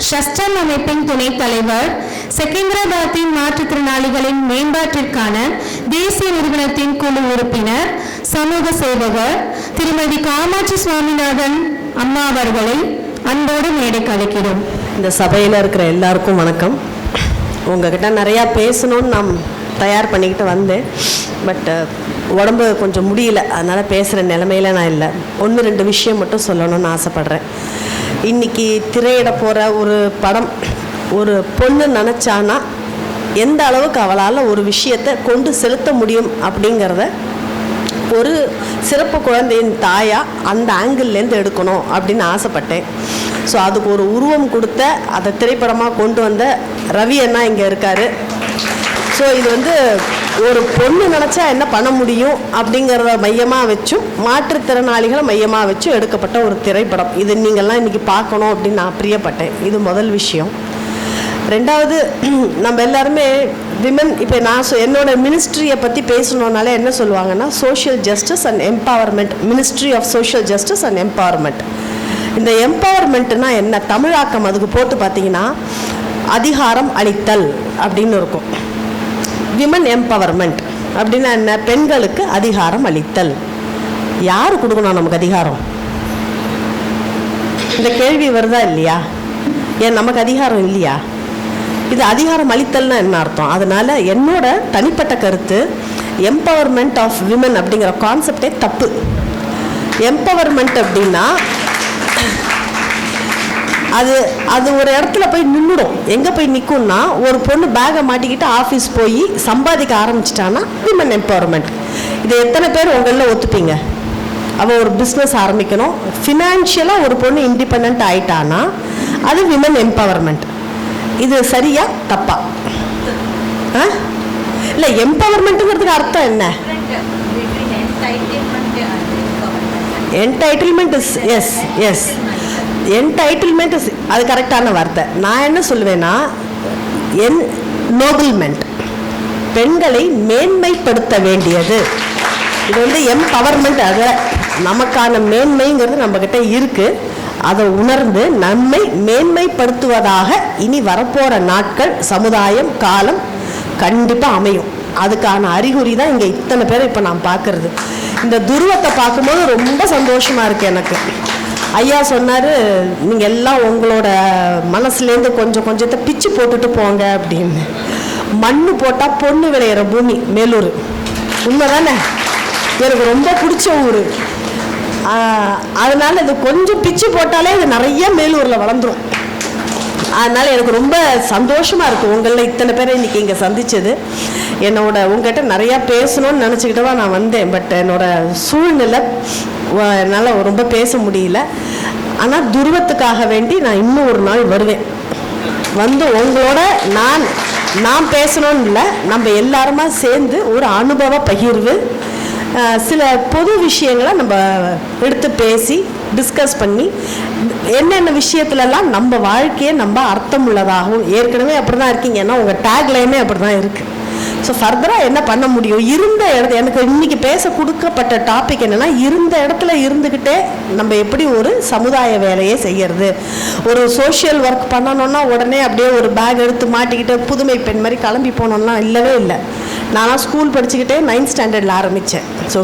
ஷஸ்டம் அமைப்பின் துணைத் தலைவர், செகந்திராபாத்தின் மாற்றுத்திறனாளிகளின் மேம்பாட்டிற்கான தேசிய நிறுவனத்தின் குழு உறுப்பினர், சமூக சேவகர் திருமதி காமாட்சி சுவாமிநாதன் அம்மா அவர்களை அன்போடு மேடைக்கு அழைக்கிறோம். இந்த சபையில் இருக்கிற எல்லாருக்கும் வணக்கம். உங்ககிட்ட நிறையா பேசணும்னு நான் தயார் பண்ணிக்கிட்டு வந்தேன். பட் உடம்பு கொஞ்சம் முடியல, அதனால் பேசுகிற நிலைமையில நான் இல்லை. 1-2 விஷயம் மட்டும் சொல்லணும்னு ஆசைப்பட்றேன். இன்றைக்கி திரையிட போகிற ஒரு படம், ஒரு பொண்ணு நினச்சானா எந்த அளவுக்கு அவளால் ஒரு விஷயத்தை கொண்டு செலுத்த முடியும் அப்படிங்கிறத ஒரு சிறப்பு குழந்தையின் தாயாக அந்த ஆங்கிள்லேருந்து எடுக்கணும் அப்படின்னு ஆசைப்பட்டேன். ஸோ அதுக்கு ஒரு உருவம் கொடுத்த, அதை திரைப்படமாக கொண்டு வந்த ரவி அண்ணா இங்கே இருக்கார். ஸோ இது ஒரு பொண்ணு நினச்சா என்ன பண்ண முடியும் அப்படிங்கிறத மையமாக வச்சும் மாற்றுத்திறனாளிகளை மையமாக வச்சும் எடுக்கப்பட்ட ஒரு திரைப்படம். இது நீங்கள்லாம் இன்றைக்கி பார்க்கணும் அப்படின்னு நான் பிரியப்பட்டேன். இது முதல் விஷயம். ரெண்டாவது, நம்ம எல்லாருமே விமன், இப்போ நான் என்னோட மினிஸ்ட்ரியை பற்றி பேசணுன்னாலே என்ன சொல்லுவாங்கன்னா, social justice and empowerment, ministry of social justice and empowerment. இந்த எம்பவர்மெண்ட்னா என்ன, தமிழாக்கம் அதுக்கு போட்டு பார்த்தீங்கன்னா அதிகாரம் அளித்தல் அப்படின்னு இருக்கும். விமன் எம்பவர்மெண்ட் அப்படின்னா என்ன, பெண்களுக்கு அதிகாரம் அளித்தல். யார் கொடுக்கணும் நமக்கு அதிகாரம்? இந்த கேள்வி வருதா இல்லையா? ஏன் நமக்கு அதிகாரம் இல்லையா? இது அதிகாரம் அளித்தல்னா என்ன அர்த்தம்? அதனால என்னோட தனிப்பட்ட கருத்து, எம்பவர்மெண்ட் ஆஃப் விமன் அப்படிங்கிற கான்செப்டே தப்பு. எம்பவர்மெண்ட் அப்படின்னா அது ஒரு இடத்துல போய் நின்றுடும். எங்கே போய் நிற்கும்னா, ஒரு பொண்ணு பேகை மாட்டிக்கிட்டு ஆஃபீஸ் போய் சம்பாதிக்க ஆரம்பிச்சிட்டான்னா விமன் எம்பவர்மெண்ட். இது எத்தனை பேர் உங்களில் ஒத்துப்பீங்க? அவள் ஒரு பிஸ்னஸ் ஆரம்பிக்கணும், ஃபினான்ஷியலாக ஒரு பொண்ணு இண்டிபெண்ட் ஆயிட்டானா அது விமன் எம்பவர்மெண்ட். இது சரியா தப்பா? இல்லை, எம்பவர்மெண்ட்டுங்கிறதுக்கு அர்த்தம் என்ன? Entitlement is yes yes entitlement is அது கரெக்டான வார்த்தை. நான் என்ன சொல்லுவேன்னா, நோபல்மெண்ட், பெண்களை மேன்மைப்படுத்த வேண்டியது. இது எம்பவர்மெண்ட். அதை நமக்கான மேன்மைங்கிறது நம்மக்கிட்ட இருக்குது. அதை உணர்ந்து நம்மை மேன்மைப்படுத்துவதாக இனி வரப்போகிற நாட்கள், சமுதாயம், காலம் கண்டிப்பாக அமையும். அதுக்கான அறிகுறி தான் இங்கே இத்தனை பேரை இப்போ நான் பார்க்குறது. இந்த துருவத்தை பார்க்கும்போது ரொம்ப சந்தோஷமாக இருக்குது எனக்கு. ஐயா சொன்னார், நீங்கள் எல்லாம் உங்களோட மனசுலேருந்து கொஞ்சம் கொஞ்சத்தை பிச்சு போட்டுட்டு போங்க அப்படின்னு. மண் போட்டால் பொண்ணு விளையிற பூமி மேலூர். உண்மை தானே? எனக்கு ரொம்ப பிடிச்ச ஊர். அதனால் இது கொஞ்சம் பிச்சு போட்டாலே இது நிறைய மேலூரில் வளர்ந்துடும். அதனால் எனக்கு ரொம்ப சந்தோஷமாக இருக்குது உங்களில் இத்தனை பேரை இன்றைக்கி இங்கே சந்தித்தது. உங்கள்கிட்ட நிறையா பேசணும்னு நினச்சிக்கிட்டு தான் நான் வந்தேன். பட் என்னோடய சூழ்நிலை என்னால் ரொம்ப பேச முடியல. ஆனால் துருவத்துக்காக வேண்டி நான் இன்னும் ஒரு நாள் வருவேன். உங்களோட நான் பேசணும்னு இல்லை, நம்ம எல்லாருமா சேர்ந்து ஒரு அனுபவ பகிர்வு, சில பொது விஷயங்களை நம்ம எடுத்து பேசி டிஸ்கஸ் பண்ணி என்னென்ன விஷயத்துலலாம் நம்ம வாழ்க்கையை நம்ம அர்த்தமுள்ளதாகவும், ஏற்கனவே அப்படி தான் இருக்கீங்கன்னா உங்கள் டேக்லைனே அப்படி தான் இருக்குது. ஸோ ஃபர்தராக என்ன பண்ண முடியும்? இருந்த இடத்துல எனக்கு இன்றைக்கி பேச கொடுக்கப்பட்ட டாபிக் என்னென்னா, இருந்த இடத்துல இருந்துக்கிட்டே நம்ம எப்படி ஒரு சமுதாய வேலையை செய்கிறது. ஒரு சோஷியல் ஒர்க் பண்ணணுன்னா உடனே அப்படியே ஒரு பேக் எடுத்து மாட்டிக்கிட்டு புதுமை பெண் மாதிரி கிளம்பி போனோம்னா இல்லவே இல்லை. நானும் ஸ்கூல் படிச்சுக்கிட்டே 9th ஸ்டாண்டர்டில் ஆரம்பித்தேன். ஸோ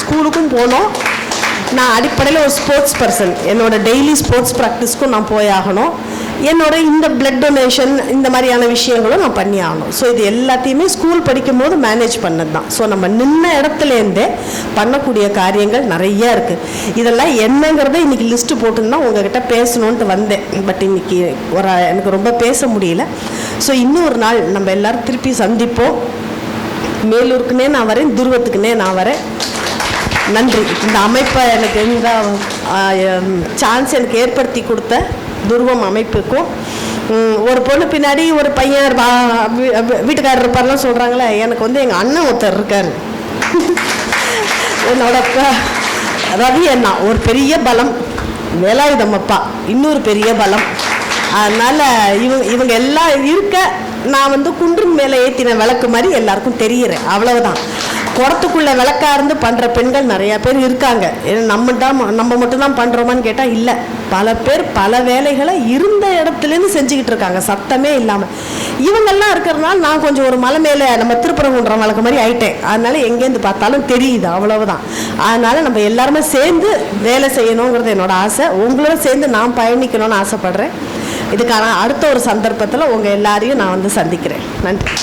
ஸ்கூலுக்கும் போனோம். நான் அடிப்படையில் ஒரு ஸ்போர்ட்ஸ் பர்சன். என்னோடய டெய்லி ஸ்போர்ட்ஸ் ப்ராக்டிஸ்க்கும் நான் போய் ஆகணும். என்னோட இந்த பிளட் டொனேஷன் இந்த மாதிரியான விஷயங்களும் நான் பண்ணி ஆகணும். ஸோ இது எல்லாத்தையுமே ஸ்கூல் படிக்கும் போது மேனேஜ் பண்ணது தான். ஸோ நம்ம நின்ன இடத்துலேருந்தே பண்ணக்கூடிய காரியங்கள் நிறையா இருக்குது. இதெல்லாம் என்னங்கிறத இன்றைக்கி லிஸ்ட்டு போட்டுன்னா உங்ககிட்ட பேசணுன்ட்டு வந்தேன். பட் இன்றைக்கி எனக்கு ரொம்ப பேச முடியல. ஸோ இன்னொரு நாள் நம்ம எல்லோரும் திருப்பி சந்திப்போம். மேலூருக்குன்னே நான் வரேன், துருவத்துக்குன்னே நான் வரேன். நன்றி. இந்த அமைப்பை எனக்கு இந்த சான்ஸ் எனக்கு ஏற்படுத்தி கொடுத்த துருவம் அமைப்புக்கும், ஒரு பொண்ணு பின்னாடி ஒரு பையன் வீட்டுக்காரர் இருப்பார்லாம் சொல்கிறாங்களே, எனக்கு எங்கள் அண்ணன் ஒருத்தர் இருக்கார். என்னோட ரவி அண்ணா ஒரு பெரிய பலம், வேலாயுதம் அப்பா இன்னொரு பெரிய பலம். அதனால் இவங்க எல்லாம் இருக்க நான் குன்றின் மேலே ஏற்றின விளக்கு மாதிரி எல்லாருக்கும் தெரிகிறேன். அவ்வளவுதான். குடத்துக்குள்ளே விளக்கா இருந்து பண்ணுற பெண்கள் நிறையா பேர் இருக்காங்க. நம்ம மட்டும்தான் பண்ணுறோமான்னு கேட்டால் இல்லை. பல பேர் பல வேலைகளை இருந்த இடத்துலேருந்து செஞ்சுக்கிட்டு இருக்காங்க சத்தமே இல்லாமல். இவங்கெல்லாம் இருக்கிறதுனால நான் கொஞ்சம் ஒரு மலை மேலே நம்ம திருப்பரங்குன்றம் வழக்கு மாதிரி ஆயிட்டேன். அதனால எங்கேருந்து பார்த்தாலும் தெரியுது, அவ்வளவுதான். அதனால நம்ம எல்லாருமே சேர்ந்து வேலை செய்யணுங்கிறது என்னோட ஆசை. உங்களோட சேர்ந்து நான் பயணிக்கணும்னு ஆசைப்படுறேன். இதுக்கான அடுத்த ஒரு சந்தர்ப்பத்தில் உங்கள் எல்லாரையும் நான் வந்து சந்திக்கிறேன். நன்றி.